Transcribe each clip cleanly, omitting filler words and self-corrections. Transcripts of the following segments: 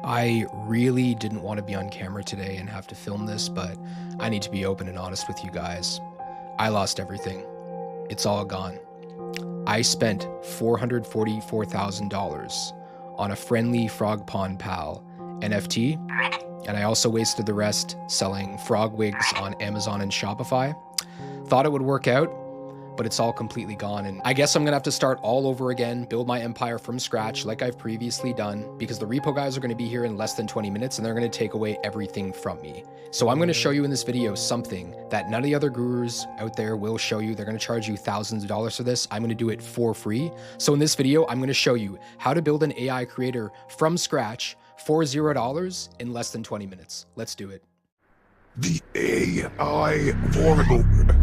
I really didn't want to be on camera today and have to film this, but I need to be open and honest with you guys. I lost everything. It's all gone. I spent $444,000 on a friendly Frog Pond Pal NFT, and I also wasted the rest selling frog wigs on Amazon and Shopify. Thought it would work out, but it's all completely gone. And I guess I'm gonna have to start all over again, build my empire from scratch like I've previously done, because the repo guys are gonna be here in less than 20 minutes and they're gonna take away everything from me. So I'm gonna show you in this video something that none of the other gurus out there will show you. They're gonna charge you thousands of dollars for this. I'm gonna do it for free. So in this video, I'm gonna show you how to build an AI creator from scratch for $0 in less than 20 minutes. Let's do it. The AI warlord.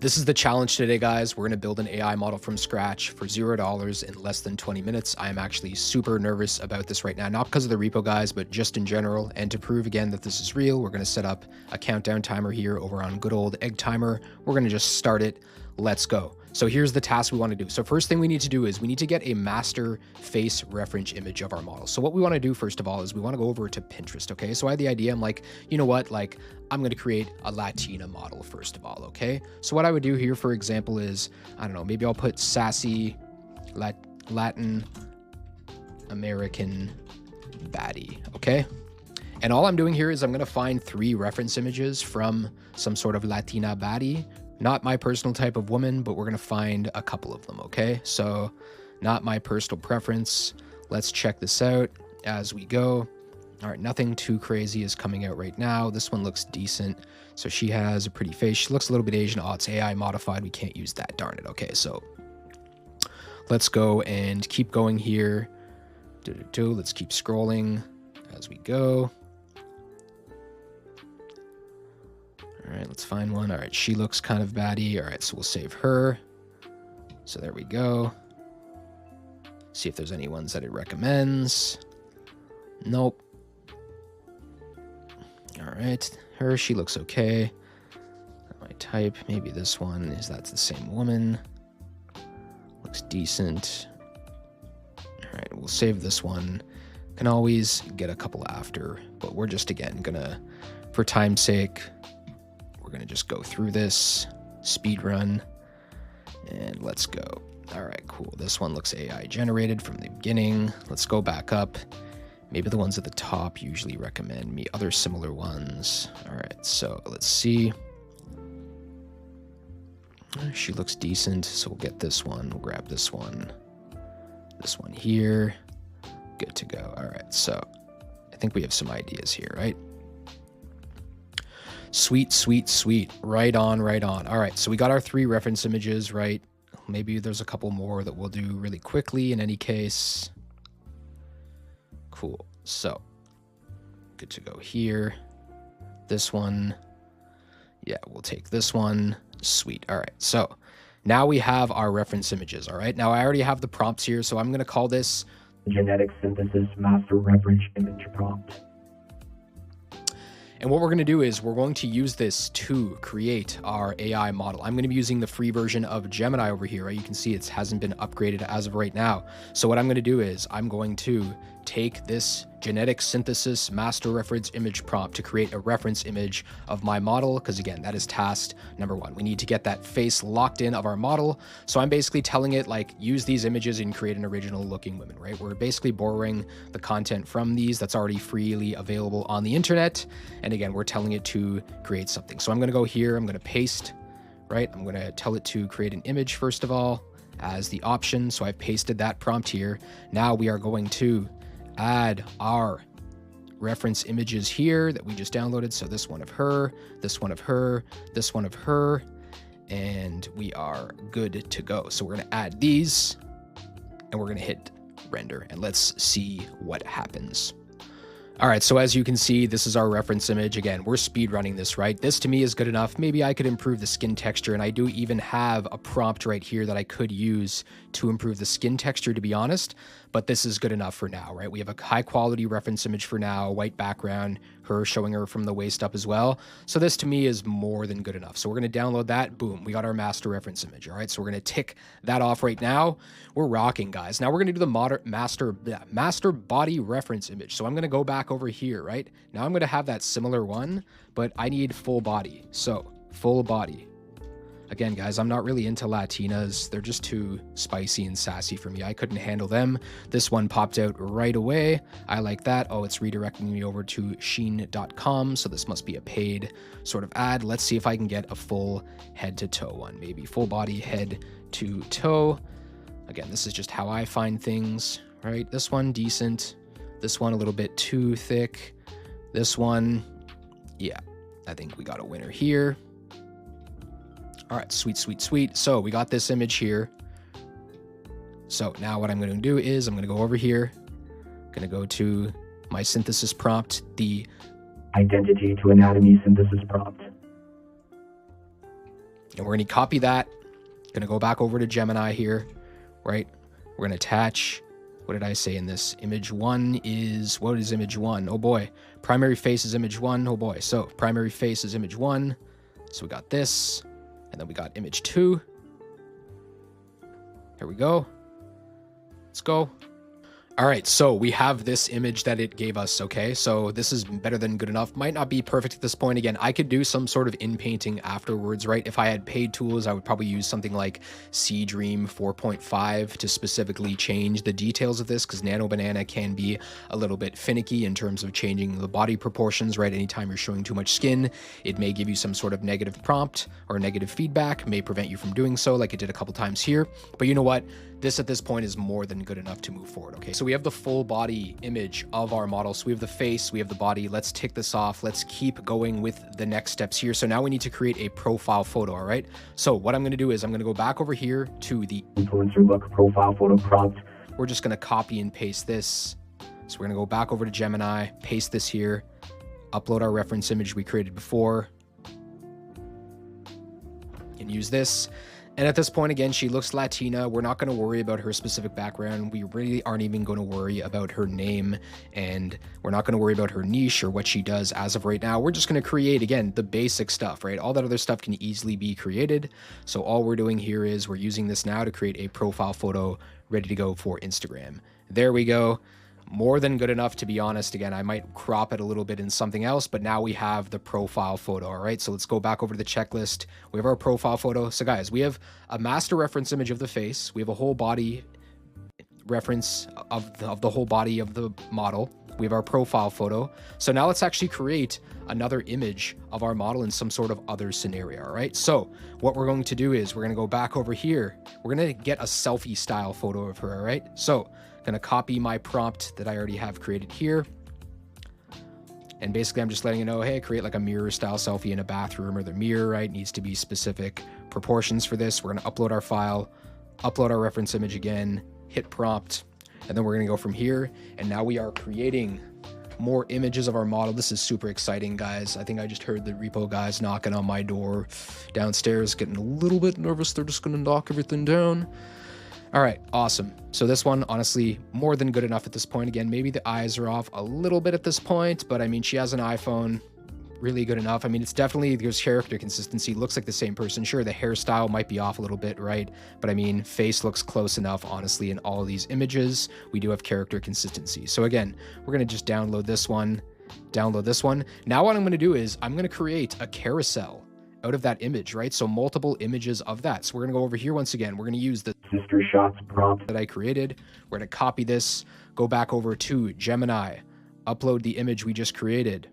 This is the challenge today, guys. We're gonna build an AI model from scratch for $0 in less than 20 minutes. I am actually super nervous about this right now, not because of the repo guys, but just in general. And to prove again that this is real, we're gonna set up a countdown timer here over on good old egg timer. We're gonna just start it. Let's go. So here's the task we want to do. So first thing we need to do is we need to get a master face reference image of our model. So what we want to do first of all is we want to go over to Pinterest. Okay. So I had the idea, I'm like, you know what? Like I'm going to create a Latina model first of all. Okay. So what I would do here, for example, is, I don't know, maybe I'll put sassy Latin American baddie. Okay. And all I'm doing here is I'm going to find 3 reference images from some sort of Latina baddie. Not my personal type of woman, but we're going to find a couple of them, okay? So not my personal preference. Let's check this out as we go. All right, nothing too crazy is coming out right now. This one looks decent. So she has a pretty face. She looks a little bit Asian. Oh, it's AI modified. We can't use that, darn it. Okay, so let's go and keep going here. Let's keep scrolling as we go. All right, let's find one. All right, she looks kind of baddie. All right, so we'll save her. So there we go. See if there's any ones that it recommends. Nope. All right, her, she looks okay. Not my type. Maybe this one, is that's the same woman. Looks decent. All right, we'll save this one. Can always get a couple after, but we're just, again, gonna, for time's sake, we're gonna just go through this speed run and let's go. All right, cool. This one looks AI generated from the beginning. Let's go back up. Maybe the ones at the top usually recommend me other similar ones. All right, so let's see. She looks decent, so we'll get this one. We'll grab this one here. Good to go. All right, so I think we have some ideas here, right? Sweet, sweet, sweet. Right on, right on. All right, so we got our 3 reference images, right? Maybe there's a couple more that we'll do really quickly in any case. Cool. So, good to go here. This one. Yeah, we'll take this one. Sweet. All right, so now we have our reference images, all right? Now, I already have the prompts here, so I'm going to call this genetic synthesis master reference image prompt. And what we're going to do is we're going to use this to create our AI model. I'm going to be using the free version of Gemini over here, right? You can see it hasn't been upgraded as of right now. So what I'm going to do is I'm going to take this genetic synthesis master reference image prompt to create a reference image of my model, because again, that is task number 1. We need to get that face locked in of our model. So I'm basically telling it, like, use these images and create an original looking woman, right? We're basically borrowing the content from these that's already freely available on the internet. And again, we're telling it to create something. So I'm going to go here, I'm going to paste, right? I'm going to tell it to create an image first of all as the option. So I've pasted that prompt here. Now we are going to add our reference images here that we just downloaded. So this one of her, this one of her, this one of her, and we are good to go. So we're going to add these and we're going to hit render and let's see what happens. All right, so as you can see, this is our reference image. Again, we're speed running this, right? This to me is good enough. Maybe I could improve the skin texture, and I do even have a prompt right here that I could use to improve the skin texture, to be honest, but this is good enough for now, right? We have a high quality reference image for now, white background, her showing her from the waist up as well. So this to me is more than good enough. So we're going to download that. Boom, we got our master reference image. All right, so we're going to tick that off right now. We're rocking, guys. Now we're going to do the master body reference image. So I'm going to go back over here, right? Now I'm going to have that similar one, but I need full body. So full body. Again, guys, I'm not really into Latinas. They're just too spicy and sassy for me. I couldn't handle them. This one popped out right away. I like that. Oh, it's redirecting me over to Shein.com. So this must be a paid sort of ad. Let's see if I can get a full head to toe one, maybe full body head to toe. Again, this is just how I find things, right? This one, decent. This one, a little bit too thick. This one, yeah, I think we got a winner here. All right, sweet, sweet, sweet. So we got this image here. So now what I'm going to do is I'm going to go over here. I'm going to go to my synthesis prompt, the Identity to anatomy synthesis prompt. And we're going to copy that. Going to go back over to Gemini here, right? We're going to attach, what did I say in this? Image one is, what is image one? Oh boy. Primary face is image one. Oh boy. So primary face is image one. So we got this. And then we got image two. Here we go. Let's go. All right, so we have this image that it gave us, okay? So this is better than good enough. Might not be perfect at this point. Again, I could do some sort of in-painting afterwards, right? If I had paid tools, I would probably use something like Dream 4.5 to specifically change the details of this, because Nano Banana can be a little bit finicky in terms of changing the body proportions, right? Anytime you're showing too much skin, it may give you some sort of negative prompt or negative feedback, may prevent you from doing so, like it did a couple times here. But you know what? This at this point is more than good enough to move forward, okay? So we have the full body image of our model. So we have the face, we have the body. Let's tick this off. Let's keep going with the next steps here. So now we need to create a profile photo, all right? So what I'm gonna do is I'm gonna go back over here to the Influencer look profile photo prompt. We're just gonna copy and paste this. So we're gonna go back over to Gemini, paste this here, upload our reference image we created before, and use this. And at this point, again, she looks Latina. We're not going to worry about her specific background. We really aren't even going to worry about her name, and we're not going to worry about her niche or what she does as of right now. We're just going to create, again, the basic stuff, right? All that other stuff can easily be created. So all we're doing here is we're using this now to create a profile photo ready to go for Instagram. There we go. More than good enough, to be honest. Again, I might crop it a little bit in something else, but now we have the profile photo. All right, so let's go back over to the checklist. We have our profile photo. So guys, we have a master reference image of the face. We have a whole body reference of the whole body of the model. We have our profile photo. So now let's actually create another image of our model in some sort of other scenario. All right, so what we're going to do is we're going to go back over here. We're going to get a selfie style photo of her. All right, so going to copy my prompt that I already have created here. And basically I'm just letting you know, hey, create like a mirror style selfie in a bathroom, or the mirror, right, needs to be specific proportions for this. We're going to upload our file, upload our reference image again, hit prompt, and then we're going to go from here. And now we are creating more images of our model. This is super exciting, guys. I think I just heard the repo guys knocking on my door downstairs, getting a little bit nervous. They're just going to knock everything down. All right, awesome. So this one, honestly, more than good enough at this point. Again, maybe the eyes are off a little bit at this point, but I mean, she has an iPhone, really good enough. I mean, it's definitely, there's character consistency, looks like the same person. Sure, the hairstyle might be off a little bit, right? But I mean, face looks close enough, honestly, in all of these images. We do have character consistency. So again, we're gonna just download this one, download this one. Now what I'm gonna do is I'm gonna create a carousel out of that image, right? So multiple images of that. So we're gonna go over here once again. We're gonna use the Sister shots prompt that I created. We're gonna copy this, go back over to Gemini, upload the image we just created.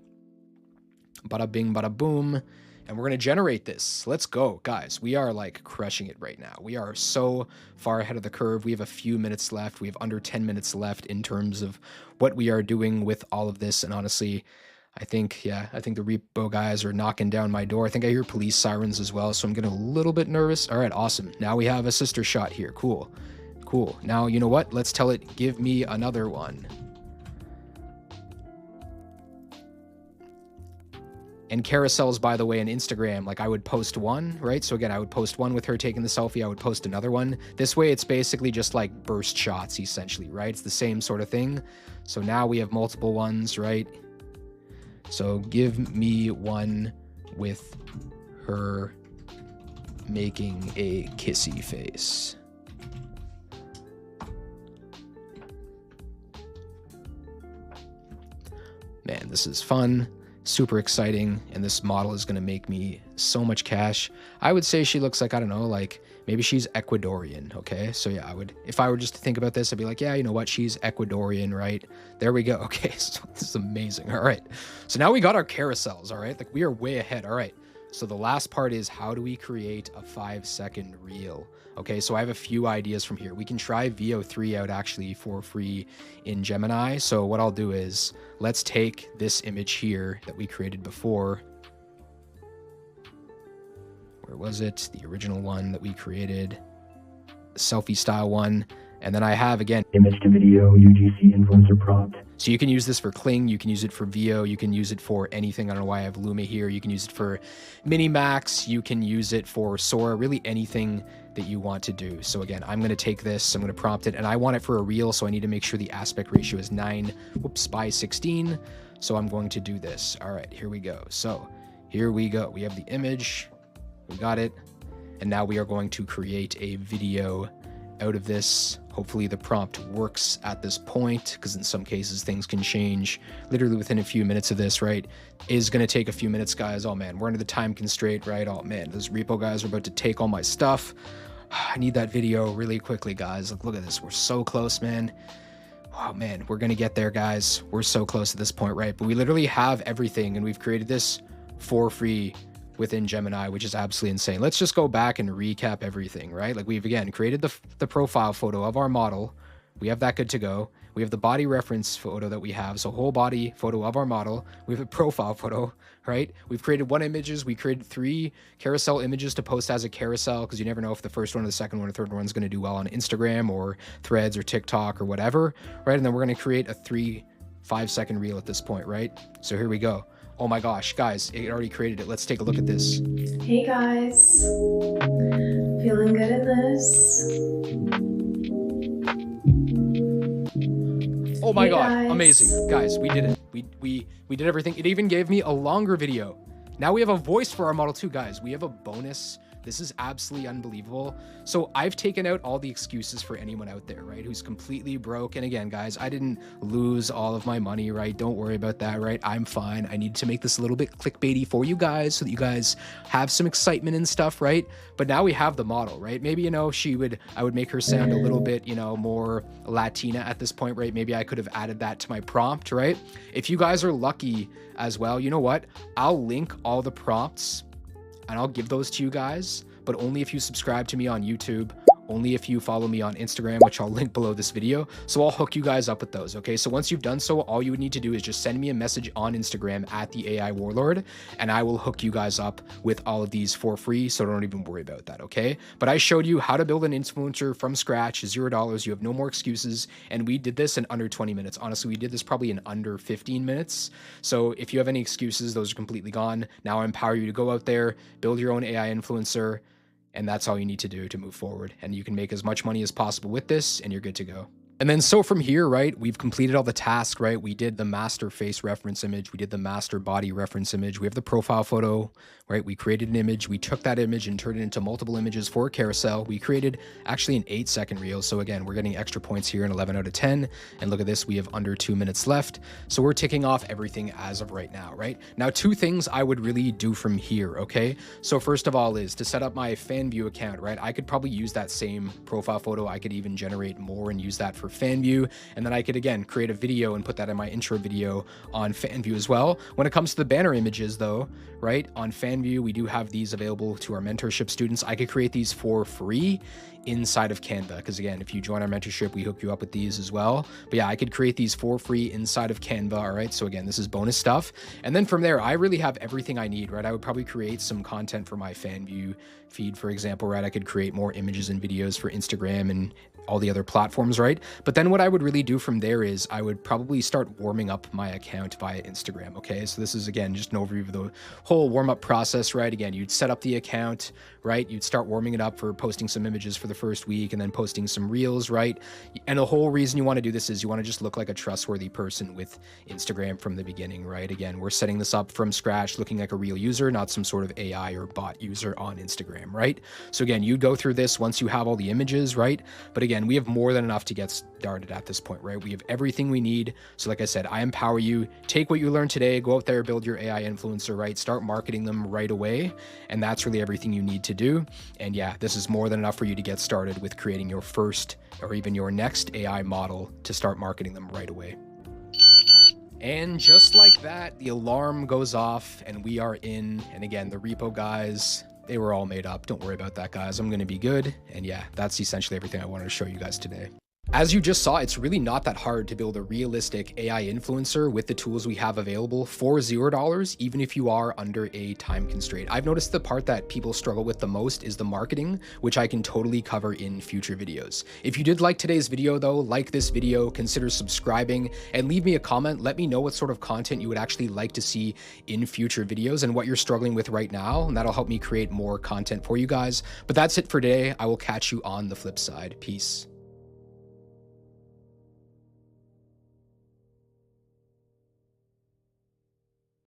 Bada bing, bada boom. And we're gonna generate this. Let's go, guys. We are like crushing it right now. We are so far ahead of the curve. We have a few minutes left. We have under 10 minutes left in terms of what we are doing with all of this. And honestly, I think the repo guys are knocking down my door. I think I hear police sirens as well, so I'm getting a little bit nervous. All right, awesome. Now we have a sister shot here. Cool. Cool. Now, you know what? Let's tell it, give me another one. And carousels, by the way, on Instagram, like I would post one, right? So again, I would post one with her taking the selfie. I would post another one. This way, it's basically just like burst shots, essentially, right? It's the same sort of thing. So now we have multiple ones, right? So give me one with her making a kissy face. Man, this is fun, super exciting, and this model is going to make me so much cash. I would say she looks like, I don't know, like maybe she's Ecuadorian, okay? So yeah, if I were just to think about this, I'd be like, yeah, you know what? She's Ecuadorian, right? There we go. Okay, so this is amazing. All right. So now we got our carousels, all right? Like we are way ahead. All right. So the last part is, how do we create a 5-second reel? Okay, so I have a few ideas from here. We can try VO3 out actually for free in Gemini. So what I'll do is, let's take this image here that we created before. Where was it? The original one that we created, the selfie style one. And then I have, again, Image to video UGC influencer prompt. So you can use this for Kling, you can use it for VO, you can use it for anything. I don't know why I have Luma here. You can use it for Minimax, you can use it for Sora, really anything that you want to do. So again, I'm going to take this, I'm going to prompt it, and I want it for a reel, so I need to make sure the aspect ratio is 9:16. So I'm going to do this. All right, here we go. So here we go. We have the image, we got it, and now we are going to create a video out of this. Hopefully the prompt works at this point, because in some cases things can change literally within a few minutes of this, right? Is going to take a few minutes, guys. Oh man, we're under the time constraint, right? Oh man, those repo guys are about to take all my stuff. I need that video really quickly, guys. Look at this. We're so close, man. Oh man, we're going to get there, guys. We're so close at this point, right? But we literally have everything, and we've created this for free within Gemini, which is absolutely insane. Let's just go back and recap everything, right? Like we've, again, created the profile photo of our model. We have that good to go. We have the body reference photo that we have. So whole body photo of our model. We have a profile photo, right? We've created one images. We created 3 carousel images to post as a carousel, because you never know if the first one or the second one or third one is going to do well on Instagram or Threads or TikTok or whatever, right? And then we're going to create a 5-second reel at this point, right? So here we go. Oh my gosh, guys, it already created it. Let's take a look at this. Hey guys, feeling good in this. Oh my Hey god, guys. amazing. Guys, we did it. We did everything. It even gave me a longer video. Now we have a voice for our model too, guys. We have a bonus. This is absolutely unbelievable. So I've taken out all the excuses for anyone out there, right, who's completely broke. And again, guys, I didn't lose all of my money, right? Don't worry about that, right? I'm fine. I need to make this a little bit clickbaity for you guys so that you guys have some excitement and stuff, right? But now we have the model, right? Maybe, you know, I would make her sound a little bit, you know, more Latina at this point, right? Maybe I could have added that to my prompt, right? If you guys are lucky as well, you know what? I'll link all the prompts and I'll give those to you guys, but only if you subscribe to me on YouTube, only if you follow me on Instagram, which I'll link below this video. So I'll hook you guys up with those, okay? So once you've done so, all you would need to do is just send me a message on Instagram at the AI Warlord, and I will hook you guys up with all of these for free, so don't even worry about that, okay? But I showed you how to build an influencer from scratch, $0. You have no more excuses, and we did this in under 20 minutes. Honestly, we did this probably in under 15 minutes. So if you have any excuses, those are completely gone. Now I empower you to go out there, build your own AI influencer, and that's all you need to do to move forward. And you can make as much money as possible with this, and you're good to go. And then so from here, right, we've completed all the tasks, right? We did the master face reference image. We did the master body reference image. We have the profile photo, right? We created an image. We took that image and turned it into multiple images for a carousel. We created actually an 8-second reel. So again, we're getting extra points here, an 11 out of 10. And look at this, we have under 2 minutes left. So we're ticking off everything as of right now, right? Now, 2 things I would really do from here, okay? So first of all is to set up my FanView account, right? I could probably use that same profile photo. I could even generate more and use that for FanView, and then I could again create a video and put that in my intro video on FanView as well. When it comes to the banner images though, right, on FanView we do have these available to our mentorship students. I could create these for free inside of Canva, because again, if you join our mentorship, we hook you up with these as well. But yeah, I could create these for free inside of Canva. All right, so again, this is bonus stuff, and then from there I really have everything I need, right? I would probably create some content for my FanView feed, for example, right? I could create more images and videos for Instagram and all the other platforms, right? But then what I would really do from there is I would probably start warming up my account via Instagram. Okay, so this is again just an overview of the whole warm up process, right? Again, you'd set up the account, right? You'd start warming it up for posting some images for the first week and then posting some reels, right? And the whole reason you want to do this is you want to just look like a trustworthy person with Instagram from the beginning, right? Again, we're setting this up from scratch, looking like a real user, not some sort of AI or bot user on Instagram, right? So again, you go through this once you have all the images, right? But again, we have more than enough to get started at this point, right? We have everything we need. So like I said, I empower you. Take what you learned today, go out there, build your AI influencer, right? Start marketing them right away. And that's really everything you need to do. And yeah, this is more than enough for you to get started with creating your first or even your next AI model to start marketing them right away. And just like that, the alarm goes off and we are in. And again, the repo guys, they were all made up. Don't worry about that, guys. I'm going to be good. And yeah, that's essentially everything I wanted to show you guys today. As you just saw, it's really not that hard to build a realistic AI influencer with the tools we have available for $0, even if you are under a time constraint. I've noticed the part that people struggle with the most is the marketing, which I can totally cover in future videos. If you did like today's video though, like this video, consider subscribing and leave me a comment. Let me know what sort of content you would actually like to see in future videos and what you're struggling with right now, and that'll help me create more content for you guys. But that's it for today. I will catch you on the flip side. Peace.